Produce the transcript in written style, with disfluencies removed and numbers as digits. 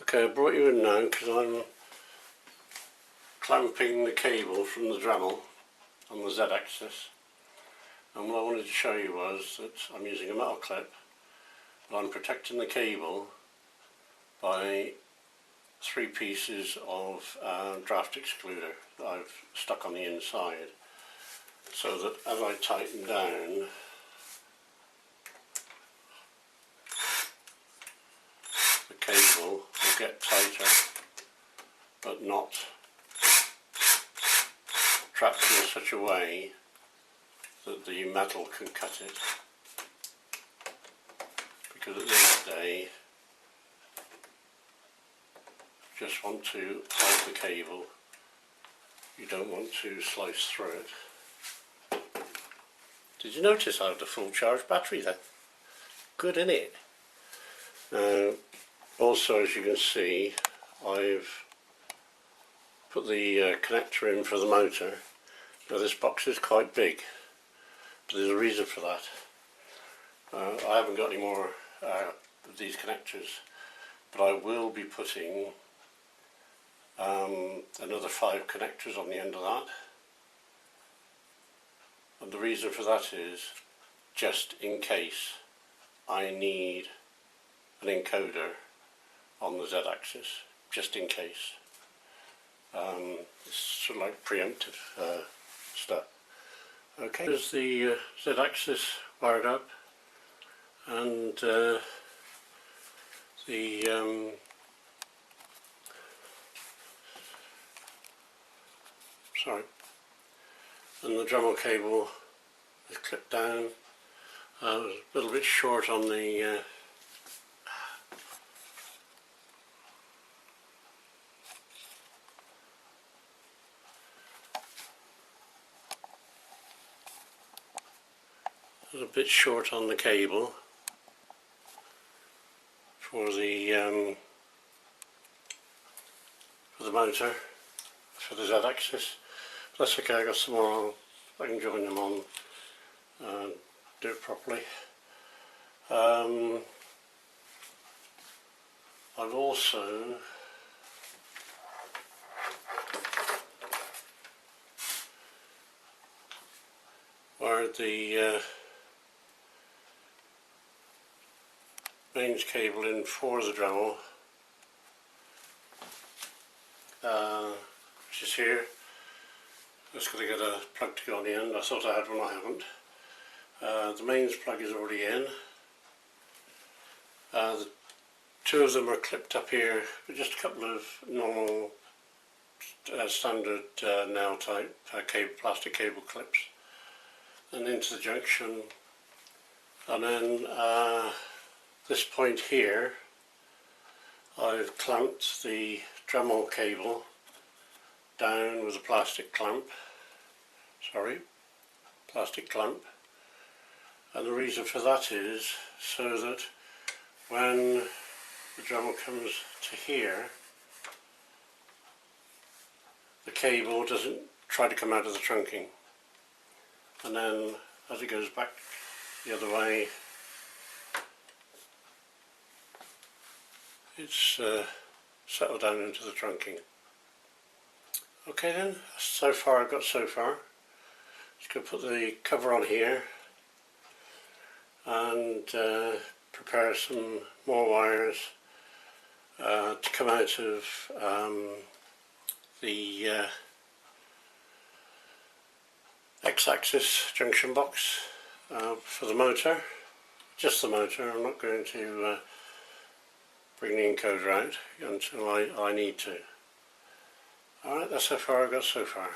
Okay, I brought you in now because I'm clamping the cable from the Dremel on the Z-axis, and what I wanted to show you was that I'm using a metal clip, but I'm protecting the cable by 3 pieces of draft excluder that I've stuck on the inside, so that as I tighten down, the cable will get tighter but not trapped in such a way that the metal can cut it, because at the end of the day you just want to hold the cable, you don't want to slice through it. Did you notice I have the full charge battery there? Good, innit? Now also, as you can see, I've put the connector in for the motor. Now this box is quite big, but there's a reason for that. I haven't got any more of these connectors, but I will be putting another 5 connectors on the end of that. And the reason for that is just in case I need an encoder on the Z-axis, just in case. It's sort of like preemptive stuff. Okay, there's the Z-axis wired up, and the Dremel cable is clipped down. It was a little bit short on the cable for the motor for the Z-axis. But that's okay, I got some more. I can join them on and do it properly. I've also wired the mains cable in for the Dremel, which is here. Just got to get a plug to go on the end. I thought I had one, I haven't. The mains plug is already in. The 2 of them are clipped up here with just a couple of normal standard nail type plastic cable clips, and into the junction. And then this point here, I've clamped the Dremel cable down with a plastic clamp, and the reason for that is so that when the Dremel comes to here, the cable doesn't try to come out of the trunking, and then as it goes back the other way, it's settled down into the trunking. Okay then, so far I've got so far. Just going to put the cover on here and prepare some more wires to come out of the X-axis junction box for the motor. Just the motor. I'm not going to bring the encoder out until I need to. Alright, that's how far I've got so far.